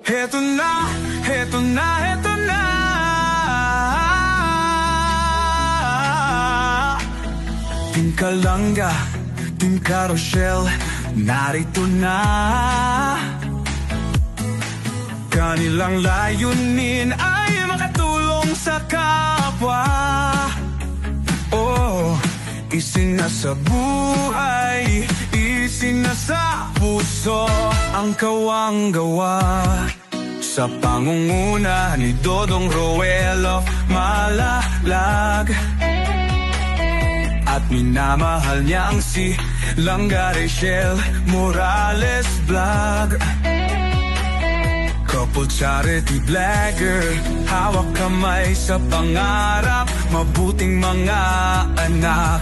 Heto na, heto na, heto na. Team Kalanga, Team Carousel, narito na. Kanilang layunin ay makatulong sa kapwa. Oh, isinasa buhay, isinasa puso ang kawang-gawa. Sa pangunguna ni Dodong Roel of Malalag, at minamahal niya ang si Langga Rachel Morales Vlog. Couple charity blogger, hawak kamay sa pangarap, mabuting mga anak,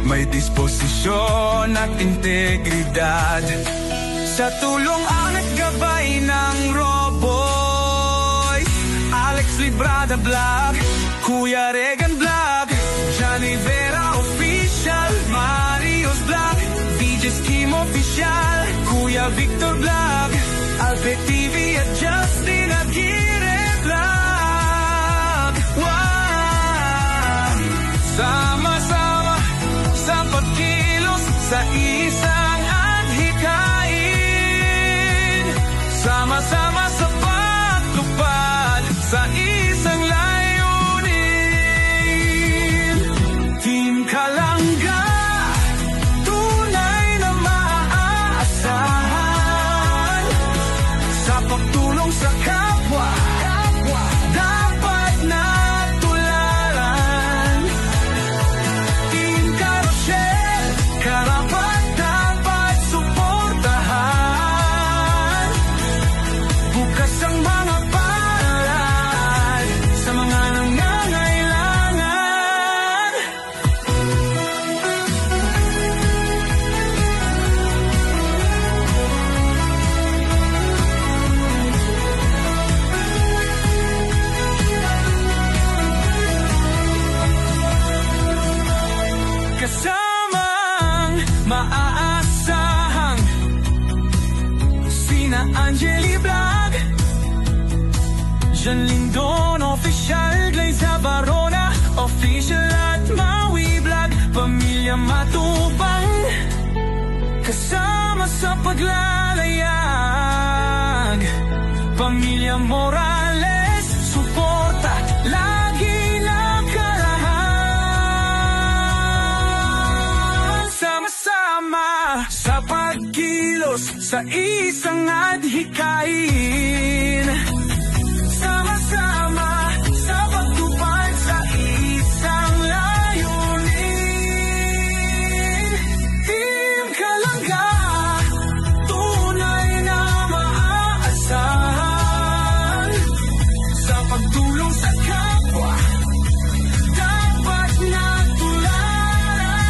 may disposisyon at integridad. Sa tulong at gabay ng Roboy, Alex Librada Vlog, Kuya Regan Vlog, Johnny Vera Official, Marios Vlog, VJ Scheme Official, Kuya Victor Vlog, Albert TV at Justin Aguirre Vlog. Wow! Sama-sama sa pagkilos sa isang adhikain, sama-sama sa pagtupad sa isang layunin. Team Kalanga, tunay na maaasahan sa pagtulong sa kapwa, dapat na tularan. Team Carousel, karapat dapat suportahan. Bukas ang mga palad sa mga nangangailangan. Kasamang maaasahang sina Angeli Vlog, Jan Lindon Official, Glaze Barona Official at Maui Vlog, Pamilya Matubang, kasama sa paglalayag, Pamilya Morales, suporta lagi nakarahan. Sama-sama sa pagkilos sa isang adhikain, sama-sama sa pagtupad sa isang layunin. Team Kalanga, tunay na maaasahan sa pagtulong sa kapwa, dapat na tularan.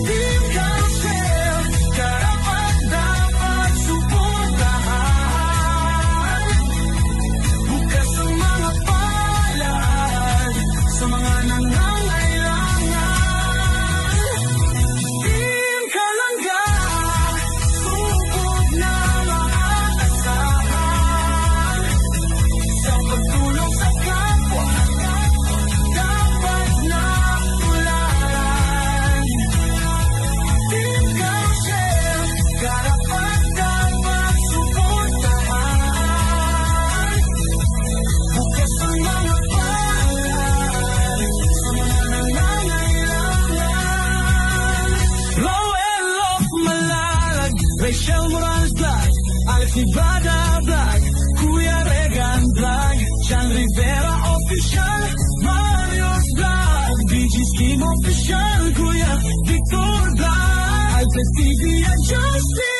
Team Carousel, karapat dapat suportahan. Bukas ang mga palad sa mga nangangailangan. Team Kalanga, supot na maaasahan sa pagtulong sa kapwa, dapat na tularan. Team Carousel, karapat dapat suportahan. Bukas ang mga palad sa mga nangangailangan. Roel of Malalag, Rachel Morales Vlog, Alex Librada Vlog, Kuya Regan Vlog, Jan Rivera Official, Marios Vlog, VG Scheme Official, Kuya Victor Vlog, Albert TV at Justin